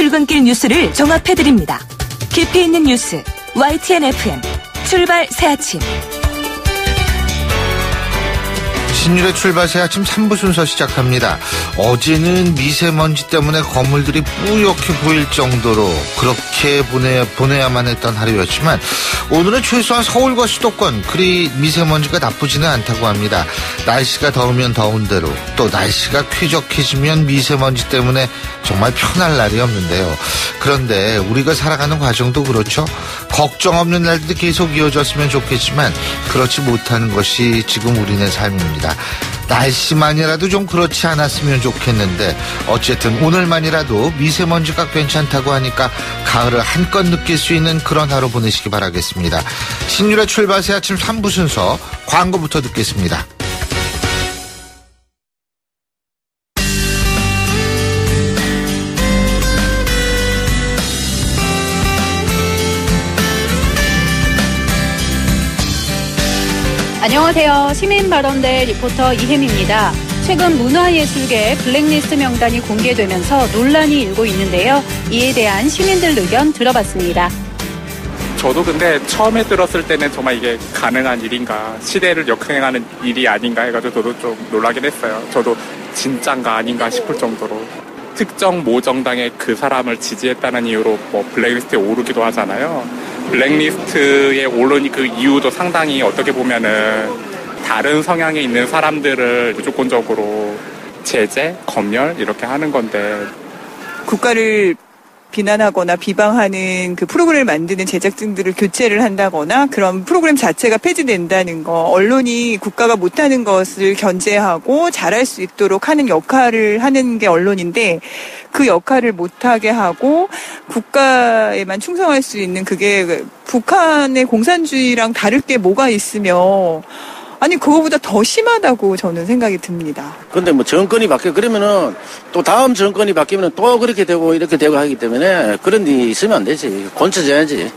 출근길 뉴스를 종합해드립니다. 깊이 있는 뉴스 YTN FM 출발 새아침. 신율의 출발 새아침 3부 순서 시작합니다. 어제는 미세먼지 때문에 건물들이 뿌옇게 보일 정도로 그렇게 보내야만 했던 하루였지만 오늘은 최소한 서울과 수도권 그리 미세먼지가 나쁘지는 않다고 합니다. 날씨가 더우면 더운 대로 또 날씨가 쾌적해지면 미세먼지 때문에 정말 편할 날이 없는데요. 그런데 우리가 살아가는 과정도 그렇죠. 걱정 없는 날들이 계속 이어졌으면 좋겠지만 그렇지 못하는 것이 지금 우리네 삶입니다. 날씨만이라도 좀 그렇지 않았으면 좋겠는데 어쨌든 오늘만이라도 미세먼지가 괜찮다고 하니까 가을을 한껏 느낄 수 있는 그런 하루 보내시기 바라겠습니다. 신율의 출발새 아침 3부 순서 광고부터 듣겠습니다. 안녕하세요. 시민발언대 리포터 이혜미입니다. 최근 문화예술계 블랙리스트 명단이 공개되면서 논란이 일고 있는데요. 이에 대한 시민들 의견 들어봤습니다. 저도 근데 처음에 들었을 때는 정말 이게 가능한 일인가, 시대를 역행하는 일이 아닌가 해가지고 저도 좀 놀라긴 했어요. 저도 진짠가 아닌가 싶을 정도로. 특정 모 정당의 그 사람을 지지했다는 이유로 뭐 블랙리스트에 오르기도 하잖아요. 블랙리스트에 오르니 그 이유도 상당히 어떻게 보면은 다른 성향에 있는 사람들을 무조건적으로 제재, 검열 이렇게 하는 건데 국가를 비난하거나 비방하는 그 프로그램을 만드는 제작진들을 교체를 한다거나 그런 프로그램 자체가 폐지된다는 거, 언론이 국가가 못하는 것을 견제하고 잘할 수 있도록 하는 역할을 하는 게 언론인데 그 역할을 못하게 하고 국가에만 충성할 수 있는 그게 북한의 공산주의랑 다를 게 뭐가 있으며 아니 그거보다 더 심하다고 저는 생각이 듭니다. 그런데 뭐 정권이 바뀌어 그러면은 또 다음 정권이 바뀌면은 또 그렇게 되고 이렇게 되고 하기 때문에 그런 일이 있으면 안 되지. 고쳐져야지.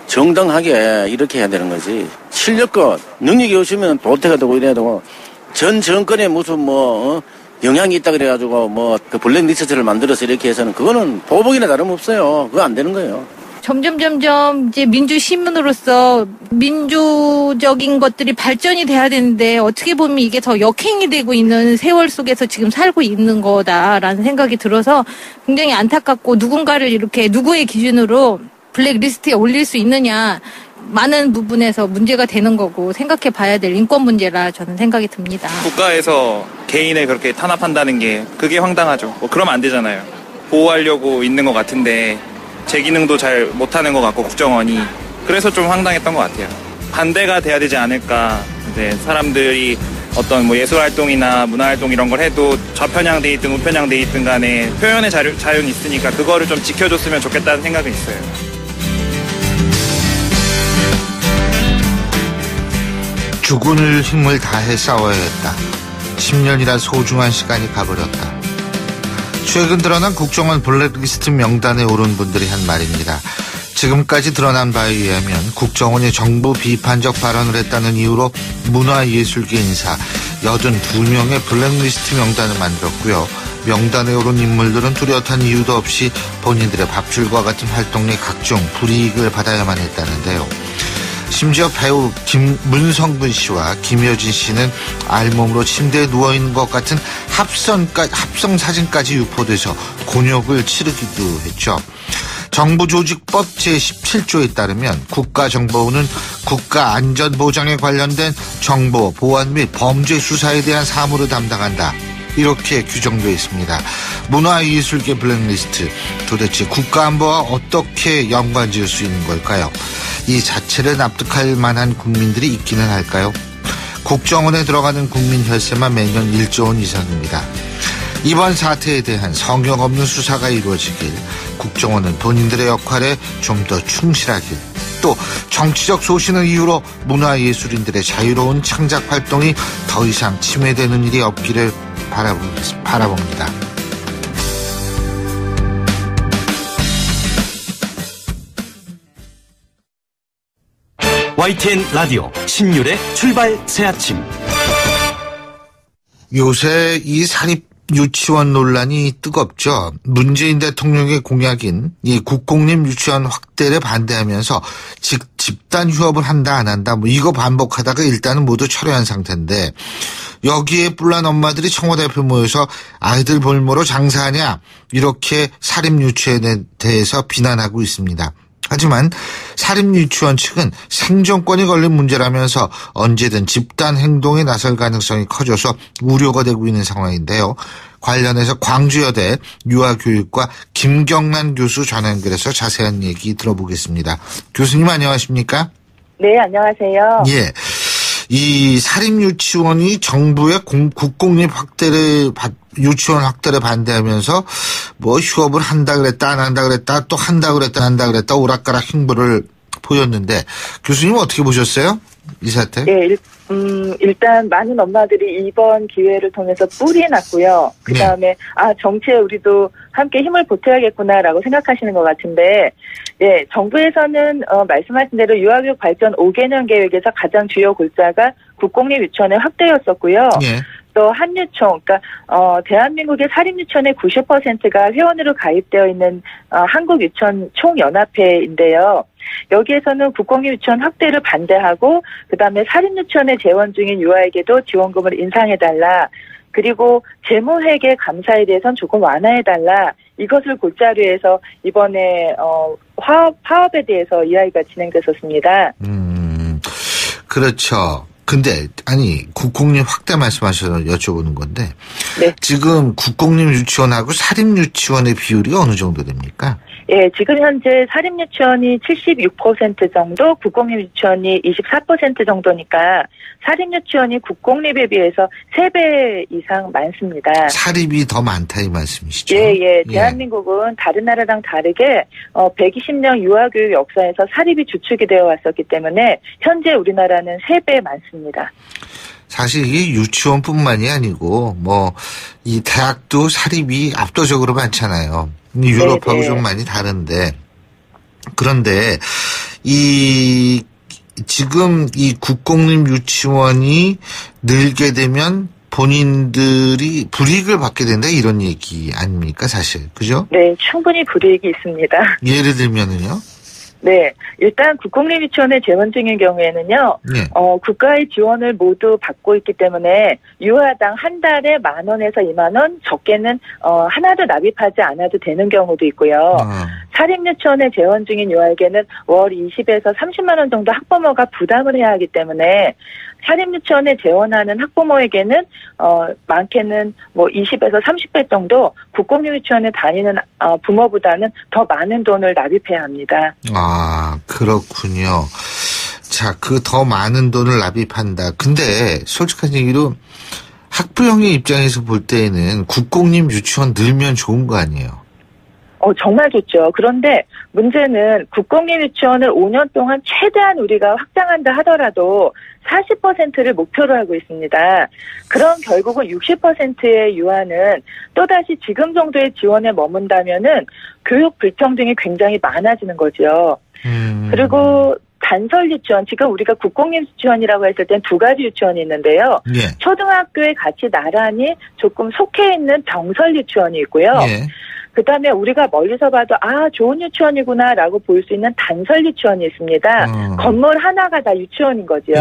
정당하게 이렇게 해야 되는 거지. 실력껏 능력이 없으면 도태가 되고 이래야 되고 전 정권에 무슨 영향이 있다 그래가지고 그 블랙리스트를 만들어서 이렇게 해서는 그거는 보복이나 다름없어요. 그거 안 되는 거예요. 점점 이제 민주시민으로서 민주적인 것들이 발전이 돼야 되는데 어떻게 보면 이게 더 역행이 되고 있는 세월 속에서 지금 살고 있는 거다라는 생각이 들어서 굉장히 안타깝고 누군가를 이렇게 누구의 기준으로 블랙리스트에 올릴 수 있느냐 많은 부분에서 문제가 되는 거고 생각해 봐야 될 인권 문제라 저는 생각이 듭니다. 국가에서 개인을 그렇게 탄압한다는 게 그게 황당하죠. 그러면 안 되잖아요. 보호하려고 있는 것 같은데 제 기능도 잘 못하는 것 같고 국정원이 그래서 좀 황당했던 것 같아요. 반대가 돼야 되지 않을까. 이제 사람들이 어떤 예술활동이나 문화활동 이런 걸 해도 좌편향돼 있든 우편향돼 있든 간에 표현의 자유는 있으니까 그거를 좀 지켜줬으면 좋겠다는 생각은 있어요. 죽을 힘을 다해 싸워야겠다. 10년이란 소중한 시간이 가버렸다. 최근 드러난 국정원 블랙리스트 명단에 오른 분들이 한 말입니다. 지금까지 드러난 바에 의하면 국정원이 정부 비판적 발언을 했다는 이유로 문화예술계 인사 82명의 블랙리스트 명단을 만들었고요. 명단에 오른 인물들은 뚜렷한 이유도 없이 본인들의 밥줄과 같은 활동에 각종 불이익을 받아야만 했다는데요. 심지어 배우 문성근 씨와 김효진 씨는 알몸으로 침대에 누워있는 것 같은 합성 사진까지 유포돼서 곤욕을 치르기도 했죠. 정부조직법 제17조에 따르면 국가정보원은 국가안전보장에 관련된 정보, 보안 및 범죄 수사에 대한 사무를 담당한다. 이렇게 규정되어 있습니다. 문화예술계 블랙리스트, 도대체 국가안보와 어떻게 연관지을 수 있는 걸까요? 이 자체를 납득할 만한 국민들이 있기는 할까요? 국정원에 들어가는 국민 혈세만 매년 1조 원 이상입니다. 이번 사태에 대한 성역 없는 수사가 이루어지길, 국정원은 본인들의 역할에 좀 더 충실하길, 또 정치적 소신을 이유로 문화예술인들의 자유로운 창작 활동이 더 이상 침해되는 일이 없기를 바라봅니다. YTN 라디오 신율의 출발 새아침. 요새 이 살이 유치원 논란이 뜨겁죠. 문재인 대통령의 공약인 이 국공립 유치원 확대를 반대하면서 집단 휴업을 한다 안 한다 뭐 이거 반복하다가 일단은 모두 철회한 상태인데 여기에 뿔난 엄마들이 청와대 앞에 모여서 아이들 볼모로 장사하냐 이렇게 사립유치원에 대해서 비난하고 있습니다. 하지만 사립유치원 측은 생존권이 걸린 문제라면서 언제든 집단 행동에 나설 가능성이 커져서 우려가 되고 있는 상황인데요. 관련해서 광주여대 유아교육과 김경란 교수 전화 연결해서 자세한 얘기 들어보겠습니다. 교수님 안녕하십니까? 네, 안녕하세요. 예. 이 사립유치원이 정부의 국공립 유치원 확대를 반대하면서 뭐 휴업을 한다 그랬다 안 한다 그랬다 또 한다 그랬다 오락가락 행보를 보였는데 교수님 어떻게 보셨어요? 이 사태? 네, 일단 많은 엄마들이 이번 기회를 통해서 뿔이 났고요. 그 다음에 정치에 우리도 함께 힘을 보태야겠구나라고 생각하시는 것 같은데, 예, 정부에서는 말씀하신 대로 유아교육 발전 5개년 계획에서 가장 주요 골자가 국공립 유치원의 확대였었고요. 예. 또 한유총, 그러니까 대한민국의 사립유치원의 90%가 회원으로 가입되어 있는 한국유치원 총연합회인데요. 여기에서는 국공립 유치원 확대를 반대하고 그다음에 사립유치원에 재원 중인 유아에게도 지원금을 인상해달라. 그리고 재무회계 감사에 대해서는 조금 완화해달라. 이것을 골자로 해서 이번에 화합에 대해서 이야기가 진행됐었습니다. 그렇죠. 근데 아니 국공립 확대 말씀하셔서 여쭤보는 건데 네. 지금 국공립 유치원하고 사립유치원의 비율이 어느 정도 됩니까? 예, 지금 현재 사립유치원이 76% 정도, 국공립 유치원이 24% 정도니까 사립유치원이 국공립에 비해서 3배 이상 많습니다. 사립이 더 많다 이 말씀이시죠? 예. 대한민국은 다른 나라랑 다르게 120년 유아교육 역사에서 사립이 주축이 되어 왔었기 때문에 현재 우리나라는 3배 많습니다. 사실 이게 유치원뿐만이 아니고 뭐 이 대학도 사립이 압도적으로 많잖아요. 유럽하고 좀 많이 다른데 그런데 지금 이 국공립 유치원이 늘게 되면 본인들이 불이익을 받게 된다 이런 얘기 아닙니까 사실 그죠? 네, 충분히 불이익이 있습니다. 예를 들면은요? 네, 일단 국공립 유치원에 재원 중인 경우에는요, 네. 국가의 지원을 모두 받고 있기 때문에 유아당 한 달에 10,000원에서 20,000원, 적게는 하나도 납입하지 않아도 되는 경우도 있고요. 사립유치원에 재원 중인 유아에게는 월 20에서 30만 원 정도 학부모가 부담을 해야 하기 때문에 사립유치원에 재원하는 학부모에게는 많게는 뭐 20에서 30배 정도 국공립 유치원에 다니는 부모보다는 더 많은 돈을 납입해야 합니다. 아, 그렇군요. 자, 그 더 많은 돈을 납입한다. 근데 솔직한 얘기로 학부형의 입장에서 볼 때에는 국공립 유치원 늘면 좋은 거 아니에요? 정말 좋죠. 그런데 문제는 국공립 유치원을 5년 동안 최대한 우리가 확장한다 하더라도 40%를 목표로 하고 있습니다. 그럼 결국은 60%의 유아는 또다시 지금 정도의 지원에 머문다면은 교육 불평등이 굉장히 많아지는 거죠. 그리고 단설 유치원, 지금 우리가 국공립 유치원이라고 했을 땐 2가지 유치원이 있는데요. 예. 초등학교에 같이 나란히 조금 속해 있는 병설 유치원이 있고요. 예. 그다음에 우리가 멀리서 봐도 좋은 유치원이구나라고 볼 수 있는 단설 유치원이 있습니다. 건물 하나가 다 유치원인 거죠.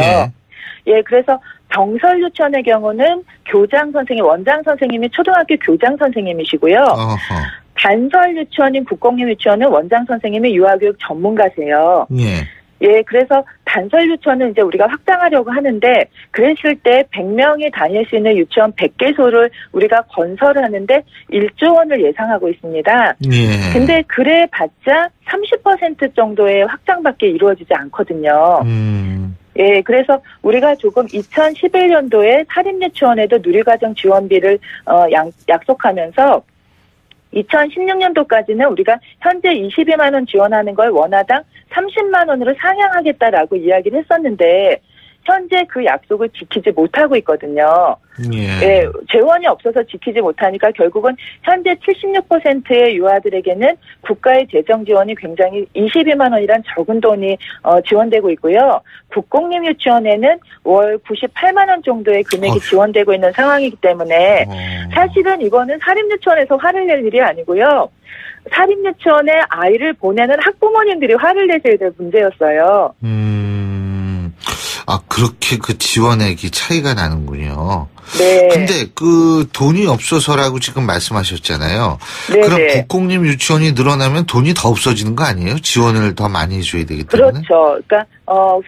예, 그래서 병설 유치원의 경우는 교장 선생님, 원장 선생님이 초등학교 교장 선생님이시고요. 단설 유치원인 국공립 유치원은 원장 선생님이 유아교육 전문가세요. 예, 그래서 단설 유치원은 이제 우리가 확장하려고 하는데, 그랬을 때 100명이 다닐 수 있는 유치원 100개소를 우리가 건설을 하는데 1조 원을 예상하고 있습니다. 예. 근데 그래 봤자 30% 정도의 확장밖에 이루어지지 않거든요. 예, 그래서 우리가 조금 2011년도에 사립유치원에도 누리과정 지원비를 약속하면서 2016년도까지는 우리가 현재 22만 원 지원하는 걸 원화당 30만 원으로 상향하겠다라고 이야기를 했었는데, 현재 그 약속을 지키지 못하고 있거든요. 예. 재원이 없어서 지키지 못하니까 결국은 현재 76%의 유아들에게는 국가의 재정 지원이 굉장히 22만 원이란 적은 돈이 지원되고 있고요. 국공립 유치원에는 월 98만 원 정도의 금액이 지원되고 있는 상황이기 때문에 사실은 이거는 사립유치원에서 화를 낼 일이 아니고요. 사립유치원에 아이를 보내는 학부모님들이 화를 내셔야 될 문제였어요. 그렇게 그 지원액이 차이가 나는군요. 네. 근데 그 돈이 없어서라고 지금 말씀하셨잖아요. 네네. 그럼 국공립 유치원이 늘어나면 돈이 더 없어지는 거 아니에요? 지원을 더 많이 해줘야 되기 때문에. 그렇죠. 그러니까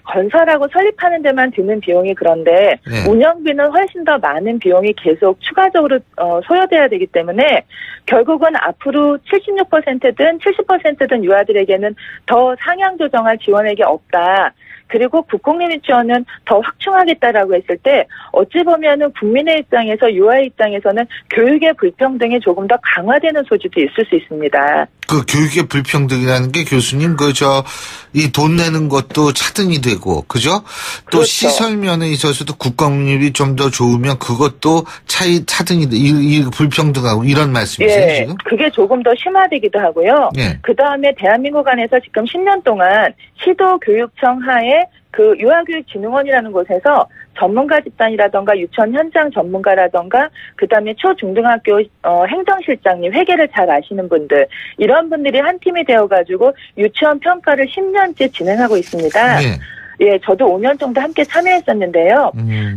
건설하고 설립하는 데만 드는 비용이 그런데 네. 운영비는 훨씬 더 많은 비용이 계속 추가적으로 소요돼야 되기 때문에 결국은 앞으로 76%든 70%든 유아들에게는 더 상향 조정할 지원액이 없다. 그리고 국공립 유치원은 더 확충하겠다라고 했을 때 어찌 보면은 국민의 입장에서 유아의 입장에서는 교육의 불평등이 조금 더 강화되는 소지도 있을 수 있습니다. 그 교육의 불평등이라는 게 교수님 이 돈 내는 것도 차등이 되고 그죠? 또 그렇죠. 시설 면에 있어서도 국공립이 좀 더 좋으면 그것도 차등이 돼. 이 불평등하고 이런 말씀이세요 예, 지금? 그게 조금 더 심화되기도 하고요. 예. 그다음에 대한민국 안에서 지금 10년 동안 시도교육청 하에 그 유아교육진흥원이라는 곳에서 전문가 집단이라던가 유치원 현장 전문가라던가 그다음에 초중등학교 행정실장님 회계를 잘 아시는 분들 이런 분들이 한 팀이 되어가지고 유치원 평가를 10년째 진행하고 있습니다. 예. 예, 저도 5년 정도 함께 참여했었는데요.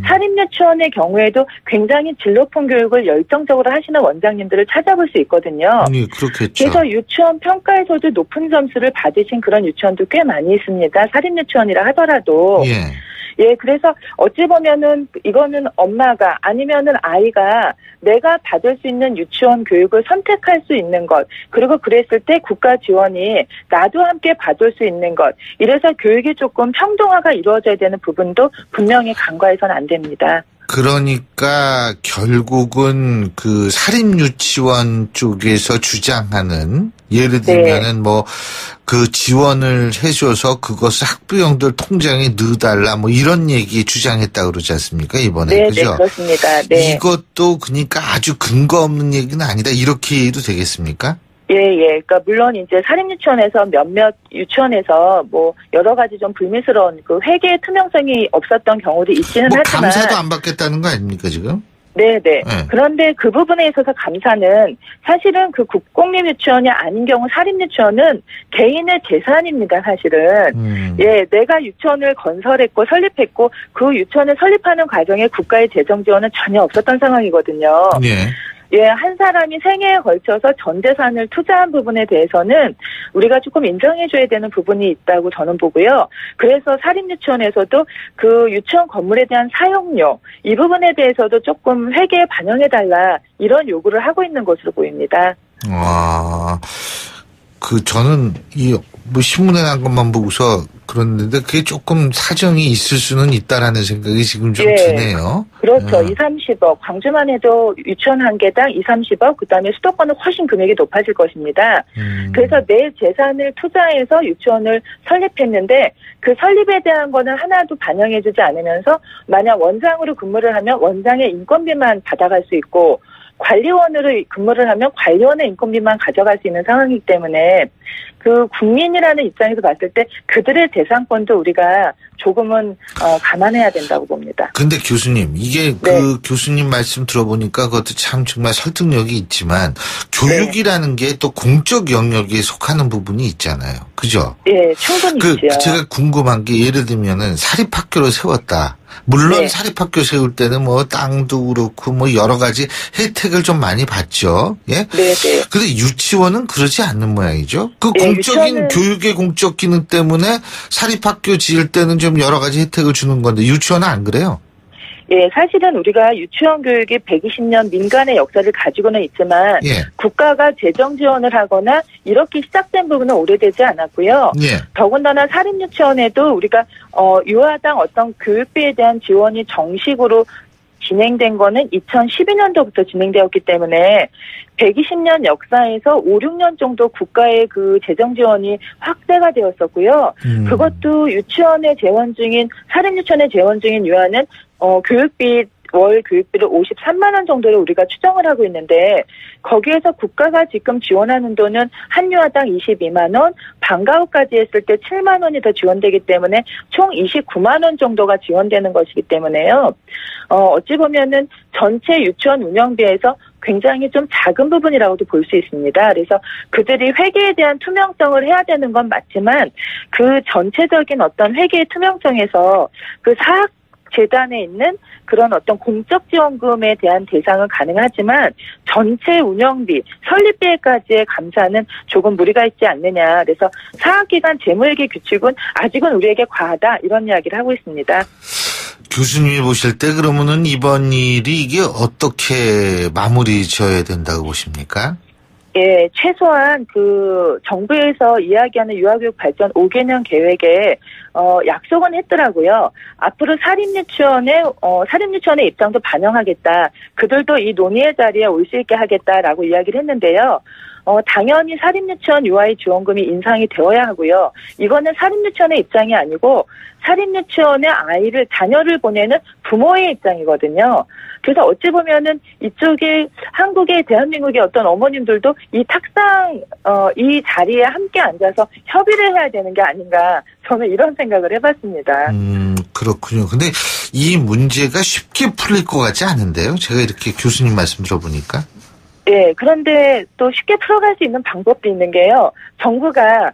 사립유치원의 경우에도 굉장히 질 높은 교육을 열정적으로 하시는 원장님들을 찾아볼 수 있거든요. 그렇겠죠. 그래서 유치원 평가에서도 높은 점수를 받으신 그런 유치원도 꽤 많이 있습니다. 사립유치원이라 하더라도. 예, 그래서 어찌 보면은 이거는 엄마가 아니면은 아이가 내가 받을 수 있는 유치원 교육을 선택할 수 있는 것, 그리고 그랬을 때 국가 지원이 나도 함께 받을 수 있는 것, 이래서 교육이 조금 평등화가 이루어져야 되는 부분도 분명히 간과해서는 안 됩니다. 그러니까 결국은 그 사립유치원 쪽에서 주장하는 예를 들면은 그 지원을 해줘서 그것을 학부형들 통장에 넣어달라 이런 얘기 주장했다 그러지 않습니까 이번에. 네, 그죠? 네, 그렇습니다. 네. 이것도 그러니까 아주 근거 없는 얘기는 아니다 이렇게 해도 되겠습니까? 예. 그러니까 물론 이제 사립유치원에서 몇몇 유치원에서 여러 가지 좀 불미스러운 그 회계 투명성이 없었던 경우도 있지는 하지만 감사도 안 받겠다는 거 아닙니까 지금? 네. 그런데 그 부분에 있어서 감사는 사실은 그 국공립 유치원이 아닌 경우 사립유치원은 개인의 재산입니다, 사실은. 예, 내가 유치원을 건설했고 설립했고 그 유치원을 설립하는 과정에 국가의 재정 지원은 전혀 없었던 상황이거든요. 예, 한 사람이 생애에 걸쳐서 전 재산을 투자한 부분에 대해서는 우리가 조금 인정해줘야 되는 부분이 있다고 저는 보고요. 그래서 사립유치원에서도 그 유치원 건물에 대한 사용료, 이 부분에 대해서도 조금 회계에 반영해달라, 이런 요구를 하고 있는 것으로 보입니다. 저는 신문에 난 것만 보고서 그랬는데 그게 조금 사정이 있을 수는 있다라는 생각이 지금 좀 드네요. 그렇죠. 2-30억. 광주만 해도 유치원 한 개당 2-30억, 그다음에 수도권은 훨씬 금액이 높아질 것입니다. 그래서 내 재산을 투자해서 유치원을 설립했는데 그 설립에 대한 거는 하나도 반영해주지 않으면서 만약 원장으로 근무를 하면 원장의 인건비만 받아갈 수 있고 관리원으로 근무를 하면 관리원의 인건비만 가져갈 수 있는 상황이기 때문에 그 국민이라는 입장에서 봤을 때 그들의 재산권도 우리가 조금은 감안해야 된다고 봅니다. 근데 교수님, 이게 그 교수님 말씀 들어보니까 그것도 참 정말 설득력이 있지만 교육이라는 게 또 공적 영역에 속하는 부분이 있잖아요. 그죠? 예, 충분히 있죠. 제가 궁금한 게 예를 들면은 사립학교를 세웠다. 물론 사립학교 세울 때는 땅도 그렇고 여러 가지 혜택을 좀 많이 받죠. 예? 네네. 근데 유치원은 그러지 않는 모양이죠. 그 공적인 교육의 공적 기능 때문에 사립학교 지을 때는 좀 여러 가지 혜택을 주는 건데 유치원은 안 그래요? 예, 사실은 우리가 유치원 교육이 120년 민간의 역사를 가지고는 있지만 국가가 재정 지원을 하거나 이렇게 시작된 부분은 오래되지 않았고요. 더군다나 사립유치원에도 우리가 유아당 어떤 교육비에 대한 지원이 정식으로 진행된 거는 2012년도부터 진행되었기 때문에 120년 역사에서 5, 6년 정도 국가의 그 재정 지원이 확대가 되었었고요. 그것도 유치원에 재원 중인, 사립유치원에 재원 중인 유아는 교육비 월 교육비를 53만 원 정도를 우리가 추정을 하고 있는데 거기에서 국가가 지금 지원하는 돈은 한 유아당 22만 원, 방과후까지 했을 때 7만 원이 더 지원되기 때문에 총 29만 원 정도가 지원되는 것이기 때문에요. 어찌 보면은 전체 유치원 운영비에서 굉장히 좀 작은 부분이라고도 볼 수 있습니다. 그래서 그들이 회계에 대한 투명성을 해야 되는 건 맞지만 그 전체적인 어떤 회계의 투명성에서 그 사학 재단에 있는 그런 어떤 공적 지원금에 대한 대상은 가능하지만 전체 운영비, 설립비에까지의 감사는 조금 무리가 있지 않느냐. 그래서 사학기관 재무회계 규칙은 아직은 우리에게 과하다 이런 이야기를 하고 있습니다. 교수님이 보실 때 그러면은 이번 일이 이게 어떻게 마무리 지어야 된다고 보십니까? 예, 최소한 그 정부에서 이야기하는 유아교육 발전 5개년 계획에 약속은 했더라고요. 앞으로 사립유치원의 입장도 반영하겠다. 그들도 이 논의의 자리에 올 수 있게 하겠다라고 이야기를 했는데요. 당연히 사립유치원 유아의 지원금이 인상이 되어야 하고요. 이거는 사립유치원의 입장이 아니고 사립유치원에 자녀를 보내는 부모의 입장이거든요. 그래서 어찌 보면은 이쪽에 한국의 대한민국의 어떤 어머님들도 이 탁상, 이 자리에 함께 앉아서 협의를 해야 되는 게 아닌가. 저는 이런 생각을 해봤습니다. 그렇군요. 근데 이 문제가 쉽게 풀릴 것 같지 않은데요? 제가 이렇게 교수님 말씀 들어보니까. 예, 그런데 또 쉽게 풀어갈 수 있는 방법도 있는 게요. 정부가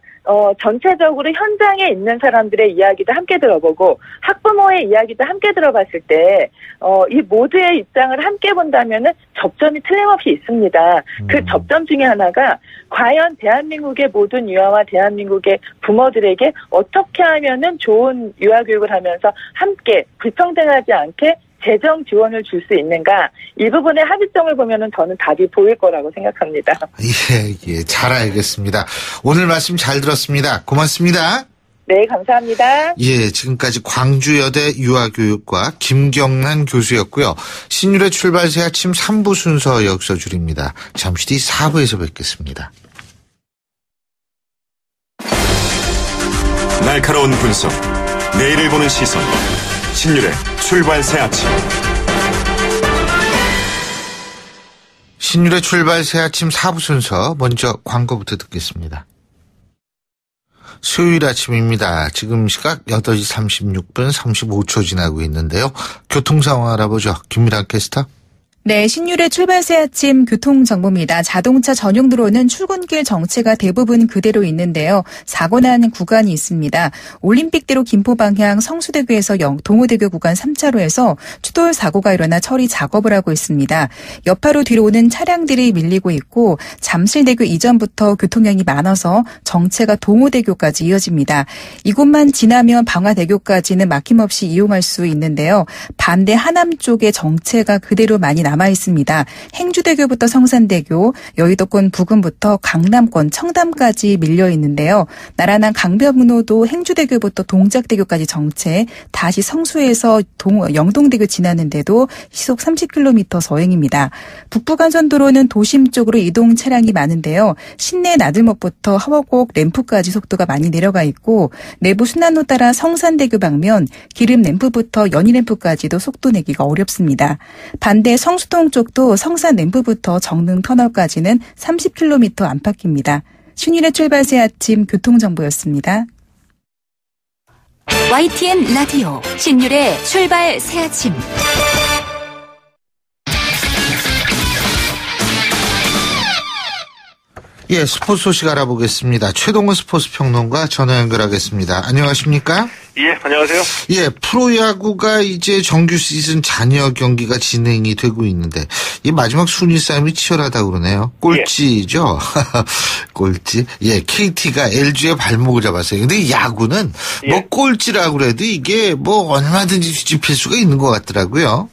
전체적으로 현장에 있는 사람들의 이야기도 함께 들어보고 학부모의 이야기도 함께 들어봤을 때 이 모두의 입장을 함께 본다면은 접점이 틀림없이 있습니다. 그 접점 중에 하나가 과연 대한민국의 모든 유아와 대한민국의 부모들에게 어떻게 하면은 좋은 유아 교육을 하면서 함께 불평등하지 않게 재정 지원을 줄 수 있는가, 이 부분의 합의점을 보면은 저는 답이 보일 거라고 생각합니다. 예, 잘 알겠습니다. 오늘 말씀 잘 들었습니다. 고맙습니다. 네, 감사합니다. 예, 지금까지 광주여대 유아교육과 김경란 교수였고요. 신율의 출발새 아침 3부 순서 여기서 줄입니다. 잠시 뒤 4부에서 뵙겠습니다. 날카로운 분석, 내일을 보는 시선, 신율의 출발새 아침. 신율의 출발새 아침 4부 순서, 먼저 광고부터 듣겠습니다. 수요일 아침입니다. 지금 시각 8시 36분 35초 지나고 있는데요. 교통 상황 알아보죠. 김미란 캐스터. 네, 신율의 출발새 아침 교통정보입니다. 자동차 전용도로는 출근길 정체가 대부분 그대로 있는데요. 사고 난 구간이 있습니다. 올림픽대로 김포 방향 성수대교에서 동호대교 구간 3차로에서 추돌 사고가 일어나 처리 작업을 하고 있습니다. 여파로 뒤로 오는 차량들이 밀리고 있고 잠실대교 이전부터 교통량이 많아서 정체가 동호대교까지 이어집니다. 이곳만 지나면 방화대교까지는 막힘없이 이용할 수 있는데요. 반대 하남 쪽에 정체가 그대로 많이 남아 있습니다. 행주대교부터 성산대교, 여의도권 부근부터 강남권 청담까지 밀려 있는데요. 나란한 강변로도 행주대교부터 동작대교까지 정체, 다시 성수에서 영동대교 지나는데도 시속 30km 서행입니다. 북부간선도로는 도심 쪽으로 이동 차량이 많은데요. 신내 나들목부터 하워곡 램프까지 속도가 많이 내려가 있고 내부 순환로 따라 성산대교 방면 기름 램프부터 연희 램프까지도 속도 내기가 어렵습니다. 반대 성수동 쪽도 성산 램프부터 정릉 터널까지는 30km 안팎입니다. 신율의 출발새 아침 교통정보였습니다. YTN 라디오 신율의 출발새 아침. 예, 스포츠 소식 알아보겠습니다. 최동훈 스포츠 평론가 전화 연결하겠습니다. 안녕하십니까? 예, 안녕하세요. 예, 프로야구가 이제 정규 시즌 잔여 경기가 진행이 되고 있는데 이 마지막 순위 싸움이 치열하다고 그러네요. 꼴찌죠? 꼴찌. 예, KT가 LG의 발목을 잡았어요. 근데 야구는 뭐 꼴찌라고 그래도 이게 뭐 얼마든지 뒤집힐 수가 있는 것 같더라고요.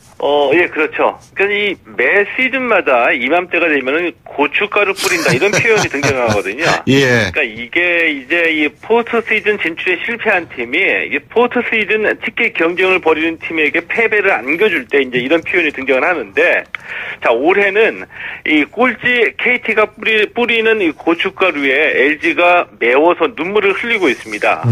예, 그렇죠. 그러니까 이 매 시즌마다 이맘때가 되면은 고춧가루 뿌린다 이런 표현이 등장하거든요. 예. 그러니까 이게 이제 이 포스트 시즌 진출에 실패한 팀이 이 포스트 시즌 티켓 경쟁을 벌이는 팀에게 패배를 안겨줄 때 이제 이런 표현이 등장을 하는데, 자, 올해는 이 꼴찌 KT가 뿌리는 이 고춧가루에 LG가 매워서 눈물을 흘리고 있습니다.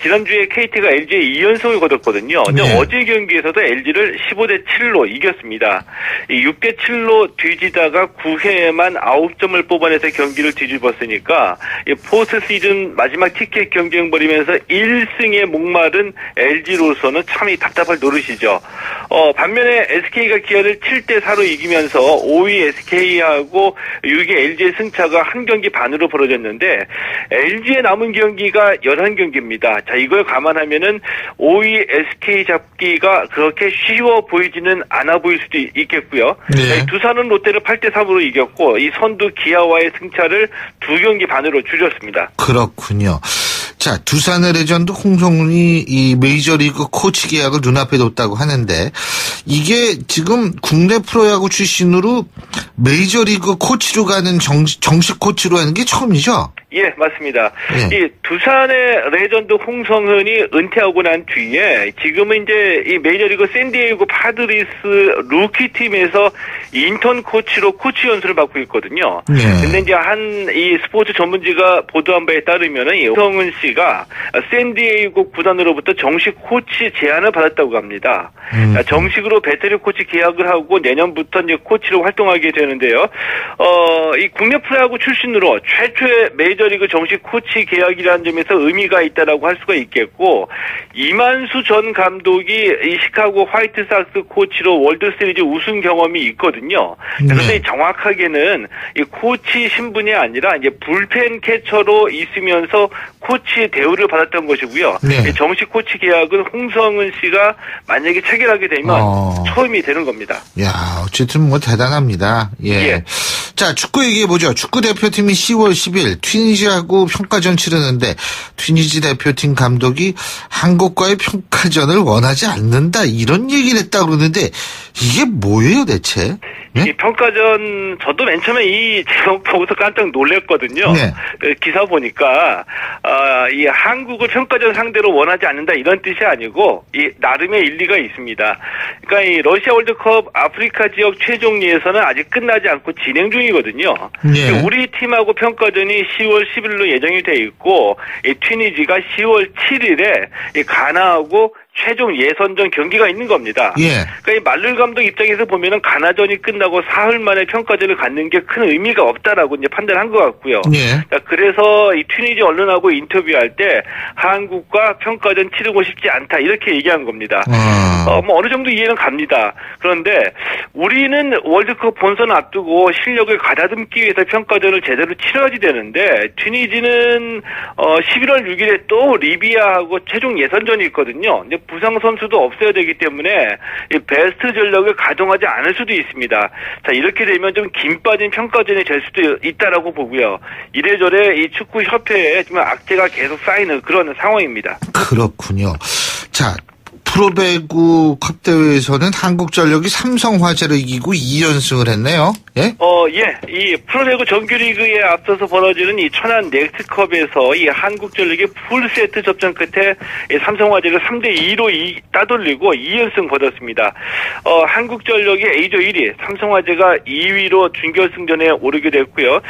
지난주에 KT가 LG에 2연승을 거뒀거든요. 근데 네. 어제 경기에서도 LG를 15대7로 이겼습니다. 이 6대7로 뒤지다가 9회에만 9점을 뽑아내서 경기를 뒤집었으니까 이 포스트 시즌 마지막 티켓 경쟁 벌이면서 1승에 목마른 LG로서는 참 답답할 노릇이죠. 반면에 SK가 기아를 7대4로 이기면서 5위 SK하고 6위 LG의 승차가 한 경기 반으로 벌어졌는데, LG의 남은 경기가 11경기입니다. 자, 이걸 감안하면은 5위 SK 잡기가 그렇게 쉬워 보이지는 않아 보일 수도 있겠고요. 네. 두산은 롯데를 8대3으로 이겼고, 이 선두 기아와의 승차를 2경기 반으로 줄였습니다. 그렇군요. 자, 두산의 레전드 홍성훈이 이 메이저리그 코치 계약을 눈앞에 뒀다고 하는데, 이게 지금 국내 프로야구 출신으로 메이저리그 코치로 가는 정식 코치로 하는 게 처음이죠? 예, 맞습니다. 예. 이 두산의 레전드 홍성훈이 은퇴하고 난 뒤에 지금은 이제 이 메이저리그 샌디에이고 파드리스 루키 팀에서 인턴 코치로 코치 연수를 받고 있거든요. 예. 근데 이제 이 스포츠 전문지가 보도한 바에 따르면은 이 홍성훈 씨가 샌디에이고 구단으로부터 정식 코치 제안을 받았다고 합니다. 정식으로 배터리 코치 계약을 하고 내년부터 이제 코치로 활동하게 되는데요. 이 국내 프로야구 출신으로 최초의 메이저리그 정식 코치 계약이라는 점에서 의미가 있다라고 할 수가 있겠고, 이만수 전 감독이 이 시카고 화이트삭스 코치로 월드시리즈 우승 경험이 있거든요. 그런데 정확하게는 이 코치 신분이 아니라 이제 불펜 캐쳐로 있으면서 코치 대우를 받았던 것이고요. 네. 정식 코치 계약은 홍성은 씨가 만약에 체결하게 되면 처음이 되는 겁니다. 야, 어쨌든 뭐 대단합니다. 예. 자, 축구 얘기해보죠. 축구 대표팀이 10월 10일 튀니지하고 평가전 치르는데, 튀니지 대표팀 감독이 한국과의 평가전을 원하지 않는다, 이런 얘기를 했다고 그러는데, 이게 뭐예요 대체? 이 평가전, 저도 맨 처음에 이 제목 보고서 깜짝 놀랐거든요. 네. 기사 보니까 이 한국을 평가전 상대로 원하지 않는다 이런 뜻이 아니고, 이 나름의 일리가 있습니다. 그러니까 이 러시아 월드컵 아프리카 지역 최종 예선은 아직 끝나지 않고 진행 중이거든요. 네. 우리 팀하고 평가전이 10월 10일로 예정이 돼 있고, 이 튀니지가 10월 7일에 이 가나하고 최종 예선전 경기가 있는 겁니다. 예. 그러니까 이 말르 감독 입장에서 보면은 가나전이 끝나고 사흘 만에 평가전을 갖는 게 큰 의미가 없다라고 이제 판단한 것 같고요. 예. 그래서 이 튀니지 언론하고 인터뷰할 때 한국과 평가전 치르고 싶지 않다 이렇게 얘기한 겁니다. 뭐 어느 정도 이해는 갑니다. 그런데 우리는 월드컵 본선 앞두고 실력을 가다듬기 위해서 평가전을 제대로 치러야지 되는데, 튀니지는 11월 6일에 또 리비아하고 최종 예선전이 있거든요. 이제 부상 선수도 없어야 되기 때문에 이 베스트 전력을 가동하지 않을 수도 있습니다. 자, 이렇게 되면 좀 긴 빠진 평가전이 될 수도 있다라고 보고요. 이래저래 이 축구 협회에 좀 악재가 계속 쌓이는 그런 상황입니다. 그렇군요. 자, 프로배구 컵대회에서는 한국전력이 삼성화재를 이기고 2연승을 했네요. 예? 이 프로배구 정규리그에 앞서서 벌어지는 이 천안 넥스트컵에서 이 한국전력이 풀세트 접전 끝에 이 삼성화재를 3대2로 따돌리고 2연승 거뒀습니다. 한국전력이 A조 1위, 삼성화재가 2위로 준결승전에 오르게 됐고요.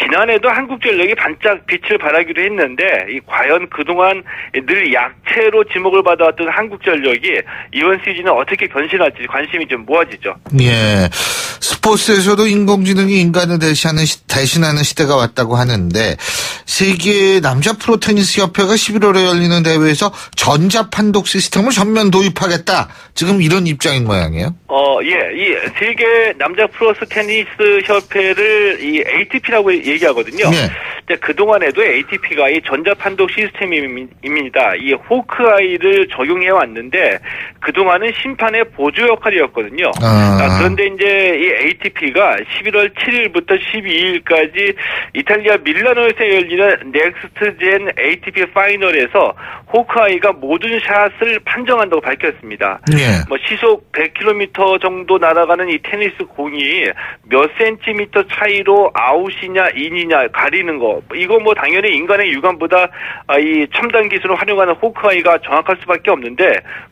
지난해도 한국전력이 반짝 빛을 발하기로 했는데, 이 과연 그동안 늘 약체로 지목을 받아왔던 한국전력이 이번 시즌은 어떻게 변신할지 관심이 좀 모아지죠. 예. 스포츠에서도 인공지능이 인간을 대신하는 시대가 왔다고 하는데, 세계 남자 프로 테니스 협회가 11월에 열리는 대회에서 전자판독 시스템을 전면 도입하겠다, 지금 이런 입장인 모양이에요. 이 세계 남자 프로 테니스 협회를 이 ATP라고 얘기하거든요. 네. 그동안에도 ATP가 이 전자판독 시스템입니다. 이 호크아이를 적용해 왔는데 그동안은 심판의 보조 역할이었거든요. 그런데 이제 이 ATP가 11월 7일부터 12일까지 이탈리아 밀라노에서 열리는 넥스트젠 ATP 파이널에서 호크아이가 모든 샷을 판정한다고 밝혔습니다. 예. 뭐 시속 100km 정도 날아가는 이 테니스 공이 몇 센티미터 차이로 아웃이냐 인이냐 가리는 거, 이거 뭐 당연히 인간의 육안보다 이 첨단 기술을 활용하는 호크아이가 정확할 수밖에 없는데,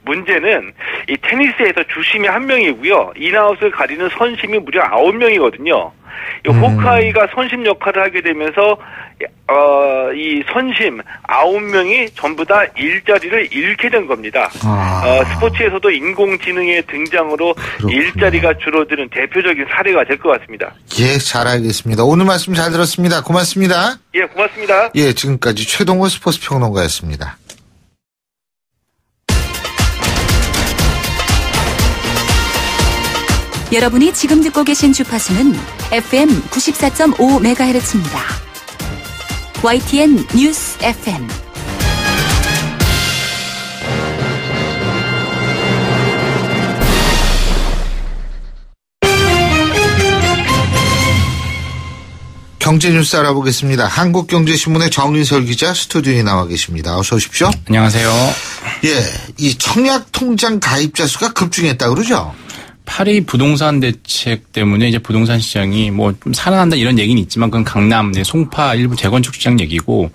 문제는 이 테니스에서 주심이 1명이고요. 인아웃을 가리는 선심이 무려 9명이거든요. 이 호크아이가 선심 역할을 하게 되면서 이 선심 9명이 전부 다 일자리를 잃게 된 겁니다. 스포츠에서도 인공지능의 등장으로 그렇군요. 일자리가 줄어드는 대표적인 사례가 될 것 같습니다. 예, 잘 알겠습니다. 오늘 말씀 잘 들었습니다. 고맙습니다. 예, 고맙습니다. 예, 지금까지 최동호 스포츠 평론가였습니다. 여러분이 지금 듣고 계신 주파수는 FM 94.5MHz입니다. YTN 뉴스 FM. 경제 뉴스 알아보겠습니다. 한국경제신문의 정인설 기자 스튜디오에 나와 계십니다. 어서 오십시오. 안녕하세요. 예, 이 청약통장 가입자 수가 급증했다 그러죠? 파리 부동산 대책 때문에 이제 부동산 시장이 뭐 좀 살아난다 이런 얘기는 있지만 그건 강남, 송파 일부 재건축 시장 얘기고,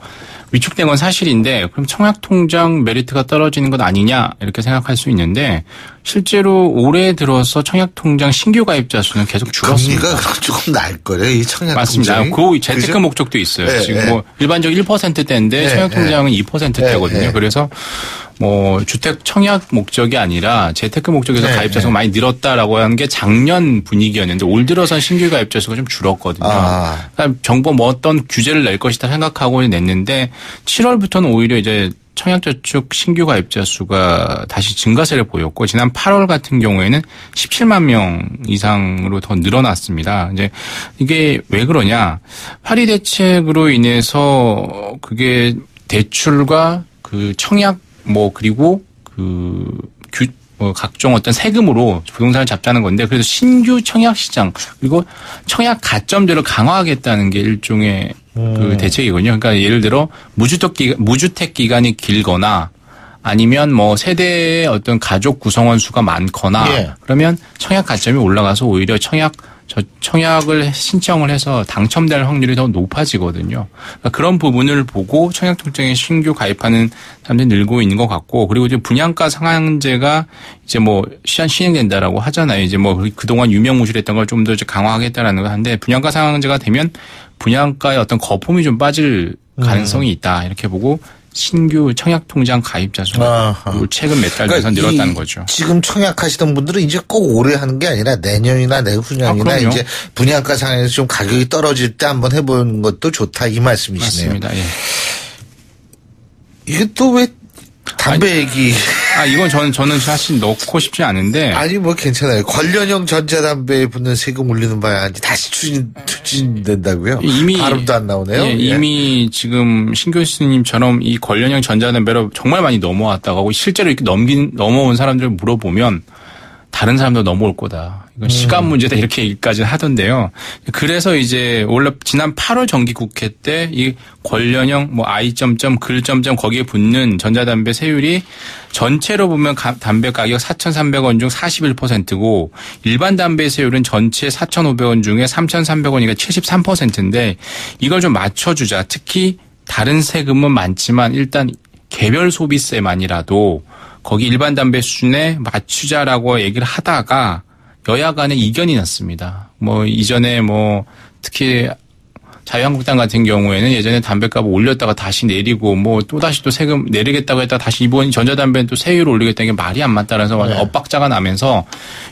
위축된 건 사실인데 그럼 청약통장 메리트가 떨어지는 것 아니냐 이렇게 생각할 수 있는데, 실제로 올해 들어서 청약통장 신규 가입자 수는 계속 줄었습니다. 금리가 조금 날 거래요, 이 청약통장이. 맞습니다. 그 재테크 그죠? 목적도 있어요. 네, 지금 뭐 일반적 1%대인데 청약통장은 2%대거든요. 그래서 뭐 주택 청약 목적이 아니라 재테크 목적에서 가입자 수가 많이 늘었다라고 하는 게 작년 분위기였는데, 올 들어선 신규 가입자 수가 좀 줄었거든요. 그러니까 정부 뭐 어떤 규제를 낼 것이다 생각하고 냈는데 7월부터는 오히려 이제 청약저축 신규 가입자 수가 다시 증가세를 보였고, 지난 8월 같은 경우에는 17만 명 이상으로 더 늘어났습니다. 이제 이게 왜 그러냐? 파리 대책으로 인해서 그게 대출과 그 청약 그리고 각종 어떤 세금으로 부동산을 잡자는 건데, 그래서 신규 청약 시장 그리고 청약 가점제를 강화하겠다는 게 일종의 그 대책이거든요. 그러니까 예를 들어 무주택 기간이 길거나 아니면 뭐 세대의 어떤 가족 구성원 수가 많거나 그러면 청약 가점이 올라가서 오히려 청약을 신청을 해서 당첨될 확률이 더 높아지거든요. 그러니까 그런 부분을 보고 청약통장에 신규 가입하는 사람들이 늘고 있는 것 같고, 그리고 이제 분양가 상한제가 이제 뭐 시행된다라고 하잖아요. 이제 뭐 그동안 유명무실했던 걸 좀 더 강화하겠다라는 거 하는데, 분양가 상한제가 되면 분양가의 어떤 거품이 좀 빠질 가능성이 있다 이렇게 보고 신규 청약통장 가입자 수가 최근 몇 달 돼서 늘었다는 거죠. 지금 청약하시던 분들은 이제 꼭 올해 하는 게 아니라 내년이나 내후년이나 이제 분양가 상에서 좀 가격이 떨어질 때 한번 해보는 것도 좋다 이 말씀이시네요. 맞습니다. 예. 이게 또 왜 담배 얘기? 이건 저는 사실 넣고 싶지 않은데. 아니 뭐 괜찮아요. 관련형 전자담배에 붙는 세금 올리는 바야 다시 추진된다고요? 이미 발음도 안 나오네요. 예, 이미 지금 신 교수님처럼 이 관련형 전자담배로 정말 많이 넘어왔다고 하고, 실제로 이렇게 넘어온 사람들 물어보면 다른 사람도 넘어올 거다. 이건 시간 문제다 이렇게 얘기까지 하던데요. 그래서 이제 원래 지난 8월 정기국회 때 이 관련형 I.글 거기에 붙는 전자담배 세율이 전체로 보면 담배 가격 4,300원 중 41%고, 일반 담배 세율은 전체 4,500원 중에 3,300원이니까 73%인데 이걸 좀 맞춰주자. 특히 다른 세금은 많지만 일단 개별 소비세만이라도 거기 일반 담배 수준에 맞추자라고 얘기를 하다가 여야 간에 이견이 났습니다. 이전에 특히 자유한국당 같은 경우에는 예전에 담배값을 올렸다가 다시 내리고 또다시 또 세금 내리겠다고 했다가 다시 이번 전자담배는 또 세율을 올리겠다는 게 말이 안 맞다라서 엇박자가 나면서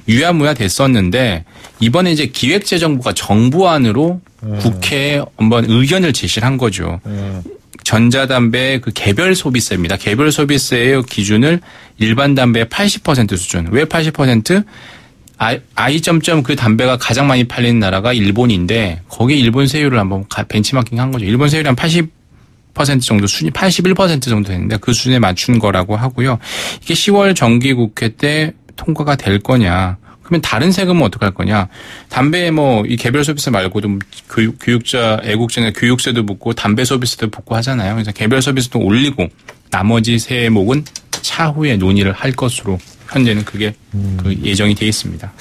유야무야 됐었는데, 이번에 이제 기획재정부가 정부안으로 국회에 한번 의견을 제시를 한 거죠. 전자담배 그 개별 소비세입니다. 개별 소비세의 기준을 일반 담배의 80% 수준. 왜 80%? 그 담배가 가장 많이 팔리는 나라가 일본인데 거기에 일본 세율을 한번 벤치마킹 한 거죠. 일본 세율이 한 80% 정도 수준, 81% 정도 되는데 그 수준에 맞춘 거라고 하고요. 이게 10월 정기국회 때 통과가 될 거냐. 그러면 다른 세금은 어떻게 할 거냐. 담배 이 개별 서비스 말고도 교육자, 애국자나 교육세도 붙고 담배 서비스도 붙고 하잖아요. 그래서 개별 서비스도 올리고 나머지 세목은 차후에 논의를 할 것으로 현재는 그게 그 예정이 되어 있습니다.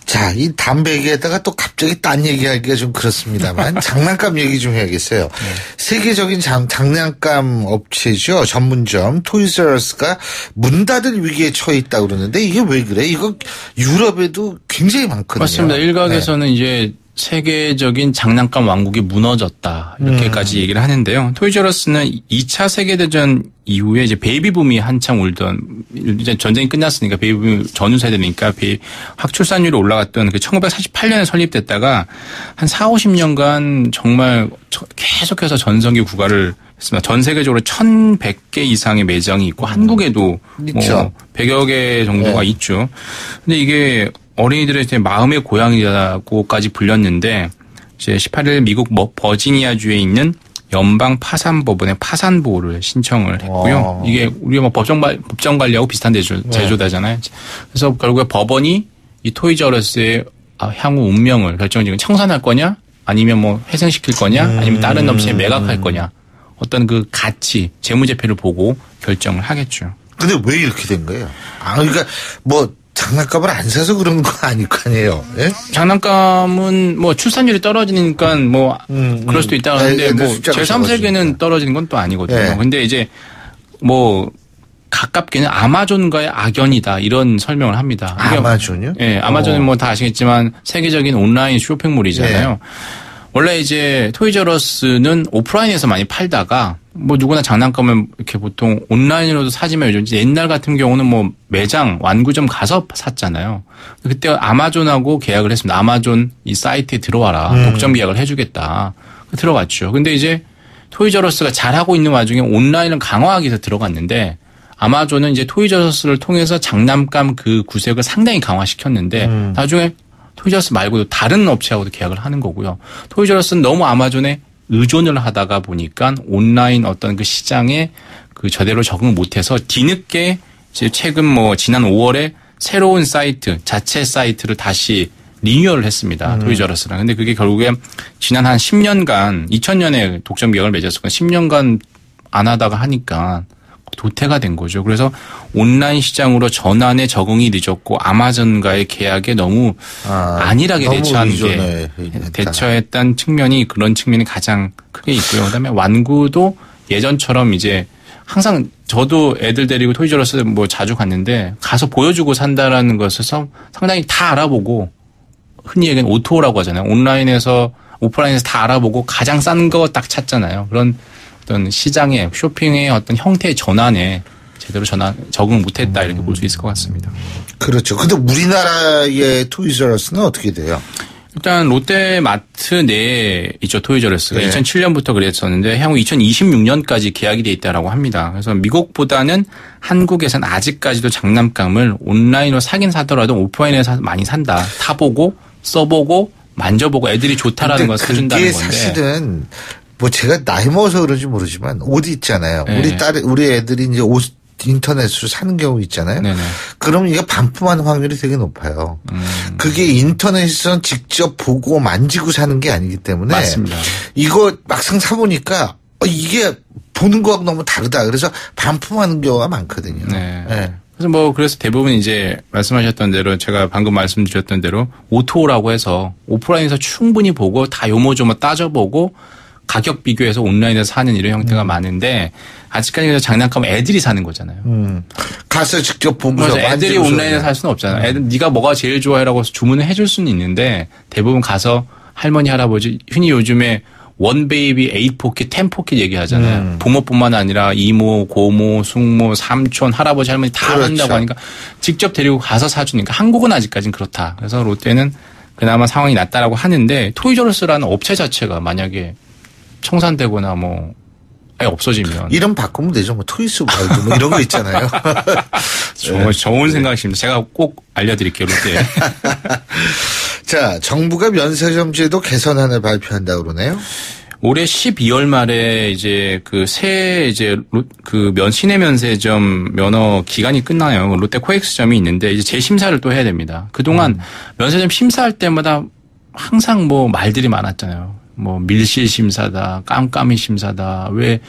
자, 이 담배 얘기에다가 또 갑자기 딴 얘기하기가 좀 그렇습니다만 장난감 얘기 좀 해야겠어요. 네. 세계적인 장난감 업체죠. 전문점 토이즈러스가 문 닫을 위기에 처해 있다고 그러는데 이게 왜 그래? 이거 유럽에도 굉장히 많거든요. 맞습니다. 일각에서는 네. 이제 세계적인 장난감 왕국이 무너졌다. 이렇게까지 얘기를 하는데요. 토이즈러스는 2차 세계대전 이후에 이제 베이비붐이 한창 울던, 이제 전쟁이 끝났으니까 베이비붐 전후 세대니까 확출산율이 올라갔던 그 1948년에 설립됐다가 한 4, 50년간 정말 계속해서 전성기 구가를 했습니다. 전 세계적으로 1,100개 이상의 매장이 있고 한국에도 있죠. 100여 개 정도가 네. 있죠. 근데 이게 어린이들의 마음의 고향이라고까지 불렸는데 이제 18일 미국 버지니아주에 있는 연방 파산법원에 파산 보호를 신청을 했고요. 이게 우리가 법정 관리하고 비슷한 제조다잖아요. 그래서 결국에 법원이 이 토이즈러스의 향후 운명을 결정지금 청산할 거냐, 아니면 회생시킬 거냐, 아니면 다른 업체에 매각할 거냐, 어떤 그 가치, 재무제표를 보고 결정을 하겠죠. 근데 왜 이렇게 된 거예요? 그러니까 장난감을 안 사서 그런 거 아닐 거 아니에요? 예? 장난감은 출산율이 떨어지니까 그럴 수도 있다고 하는데 제3세계는 떨어지는 건 또 아니거든요. 예. 근데 이제 가깝게는 아마존과의 악연이다 이런 설명을 합니다. 아마존이요? 예, 아마존은 다 아시겠지만 세계적인 온라인 쇼핑몰이잖아요. 예. 원래 이제 토이즈러스는 오프라인에서 많이 팔다가 누구나 장난감을 이렇게 보통 온라인으로도 사지만 요즘 옛날 같은 경우는 매장 완구점 가서 샀잖아요. 그때 아마존하고 계약을 했습니다. 아마존 이 사이트에 들어와라. 독점 계약을 해주겠다. 들어갔죠. 근데 이제 토이즈러스가 잘하고 있는 와중에 온라인을 강화하기 위해서 들어갔는데 아마존은 이제 토이즈러스를 통해서 장난감 그 구색을 상당히 강화시켰는데 나중에 토이즈러스 말고도 다른 업체하고도 계약을 하는 거고요. 토이즈러스는 너무 아마존에 의존을 하다가 보니까 온라인 어떤 그 시장에 저대로 적응 못해서 뒤늦게 최근 지난 5월에 새로운 사이트, 자체 사이트를 다시 리뉴얼을 했습니다. 토이즈러스랑. 근데 그게 결국에 지난 한 10년간, 2000년에 독점 계약을 맺었으니까 10년간 안 하다가 하니까 도태가 된 거죠. 그래서 온라인 시장으로 전환에 적응이 늦었고 아마존과의 계약에 너무 안일하게 대처했던 측면이 그런 측면이 가장 크게 있고요. 그다음에 완구도 예전처럼 이제 항상 저도 애들 데리고 토이즈러스 자주 갔는데 가서 보여주고 산다라는 것을 상당히 다 알아보고 흔히 얘기하는 오토라고 하잖아요. 온라인에서 오프라인에서 다 알아보고 가장 싼 거 딱 찾잖아요. 그런 어떤 시장의 쇼핑의 어떤 형태의 전환에 제대로 적응을 못했다 이렇게 볼 수 있을 것 같습니다. 그렇죠. 근데 우리나라의 토이즈러스는 어떻게 돼요? 일단 롯데마트 내에 있죠. 토이즈러스가 2007년부터 그랬었는데 향후 2026년까지 계약이 돼 있다라고 합니다. 그래서 미국보다는 한국에서는 아직까지도 장난감을 온라인으로 사긴 사더라도 오프라인에서 많이 산다. 타보고 써보고 만져보고 애들이 좋다라는 걸 사준다는 건데. 그게 사실은 제가 나이 먹어서 그런지 모르지만 옷 있잖아요. 네. 우리 애들이 이제 옷 인터넷으로 사는 경우 있잖아요. 네네. 그러면 이게 반품하는 확률이 되게 높아요. 그게 인터넷에서 직접 보고 만지고 사는 게 아니기 때문에. 맞습니다. 이거 막상 사보니까 이게 보는 거하고 너무 다르다. 그래서 반품하는 경우가 많거든요. 네. 네. 그래서 대부분 이제 말씀하셨던 대로 제가 방금 말씀드렸던 대로 오토라고 해서 오프라인에서 충분히 보고 다 요모조모 따져보고 가격 비교해서 온라인에서 사는 이런 형태가 많은데 아직까지 장난감 애들이 사는 거잖아요. 가서 직접 보면서 애들이 온라인에서 살 수는 없잖아요. 애들 네가 뭐가 제일 좋아해라고 주문을 해줄 수는 있는데 대부분 가서 할머니 할아버지 흔히 요즘에 원베이비, 8포켓, 10포켓 얘기하잖아요. 부모뿐만 아니라 이모, 고모, 숙모, 삼촌, 할아버지, 할머니 다 그렇죠. 한다고 하니까 직접 데리고 가서 사주니까 한국은 아직까지는 그렇다. 그래서 롯데는 그나마 상황이 낫다라고 하는데 토이즈러스라는 업체 자체가 만약에 청산되거나 아예 없어지면. 이름 바꾸면 되죠. 뭐 트위스 발드 뭐 이런 거 있잖아요. 좋은 생각이십니다. 제가 꼭 알려드릴게요. 롯데. 자, 정부가 면세점 제도 개선안을 발표한다고 그러네요. 올해 12월 말에 이제 시내 면세점 면허 기간이 끝나요. 롯데 코엑스점이 있는데 이제 재심사를 또 해야 됩니다. 그동안 면세점 심사할 때마다 항상 뭐 말들이 많았잖아요. 뭐 밀실 심사다, 깜깜이 심사다, 왜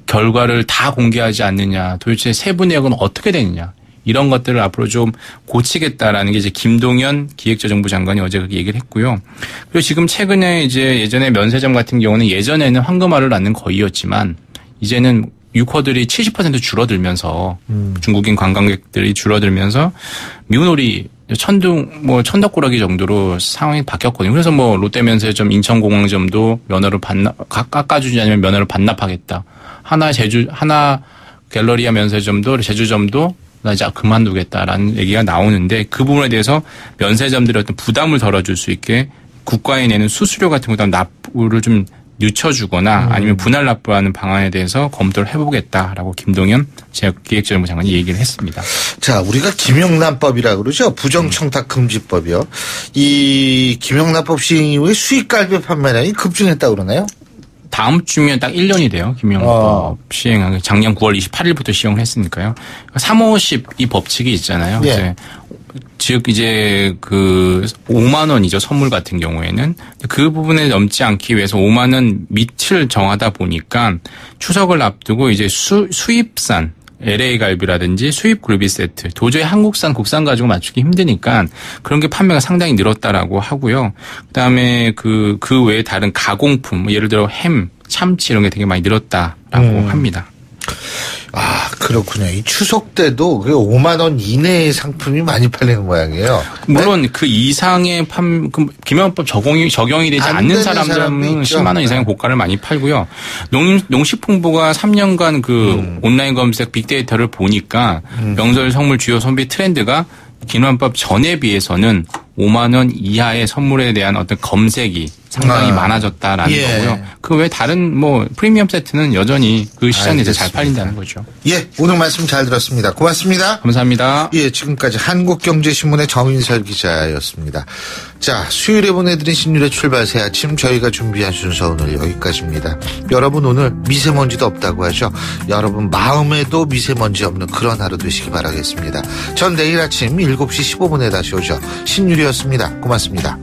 결과를 다 공개하지 않느냐, 도대체 세부 내역은 어떻게 되느냐. 이런 것들을 앞으로 좀 고치겠다라는 게 이제 김동연 기획재정부 장관이 어제 그렇게 얘기를 했고요. 그리고 지금 최근에 이제 예전에 면세점 같은 경우는 예전에는 황금알을 낳는 거위였지만 이제는 유커들이 70% 줄어들면서 중국인 관광객들이 줄어들면서 미운오리 천덕꾸러기 정도로 상황이 바뀌었거든요. 그래서 뭐 롯데 면세점 인천공항점도 면허를 깎아주지 않으면 면허를 반납하겠다. 하나 갤러리아 면세점도 제주점도 나 이제 그만두겠다라는 얘기가 나오는데 그 부분에 대해서 면세점들이 어떤 부담을 덜어줄 수 있게 국가에 내는 수수료 같은 거다 납부를 좀 늦춰주거나 아니면 분할 납부하는 방안에 대해서 검토를 해보겠다라고 김동연 기획재정부 장관이 얘기를 했습니다. 자, 우리가 김영란법이라고 그러죠. 부정청탁금지법이요. 이 김영란법 시행 이후에 수익갈비 판매량이 급증했다고 그러나요? 다음 주면 딱 1년이 돼요. 김영란법 시행한 작년 9월 28일부터 시행을 했으니까요. 350 이 법칙이 있잖아요. 예. 즉 이제 그 5만 원이죠. 선물 같은 경우에는 그 부분에 넘지 않기 위해서 5만 원 밑을 정하다 보니까 추석을 앞두고 이제 수입산 LA 갈비라든지 수입 굴비 세트 도저히 한국산 국산 가지고 맞추기 힘드니까 그런 게 판매가 상당히 늘었다라고 하고요. 그다음에 그 외에 다른 가공품 예를 들어 햄, 참치 이런 게 되게 많이 늘었다라고 합니다. 아, 그렇군요. 이 추석 때도 5만 원 이내의 상품이 많이 팔리는 모양이에요. 물론 그 이상의 김영란법 적용이 되지 않는 사람들은 10만 원 이상의 고가를 많이 팔고요. 농식품부가 3년간 그 온라인 검색 빅데이터를 보니까 명절 선물 주요 소비 트렌드가 김영란법 전에 비해서는 5만 원 이하의 선물에 대한 어떤 검색이 상당히 많아졌다라는 거고요. 그 외에 다른 뭐 프리미엄 세트는 여전히 그 시장에서 잘 팔린다는 거죠. 예, 오늘 말씀 잘 들었습니다. 고맙습니다. 감사합니다. 예, 지금까지 한국경제신문의 정인설 기자였습니다. 자, 수요일에 보내드린 신율의 출발 새 아침 저희가 준비한 순서 오늘 여기까지입니다. 여러분 오늘 미세먼지도 없다고 하죠. 여러분 마음에도 미세먼지 없는 그런 하루 되시기 바라겠습니다. 전 내일 아침 7시 15분에 다시 오죠. 신율이었습니다. 고맙습니다.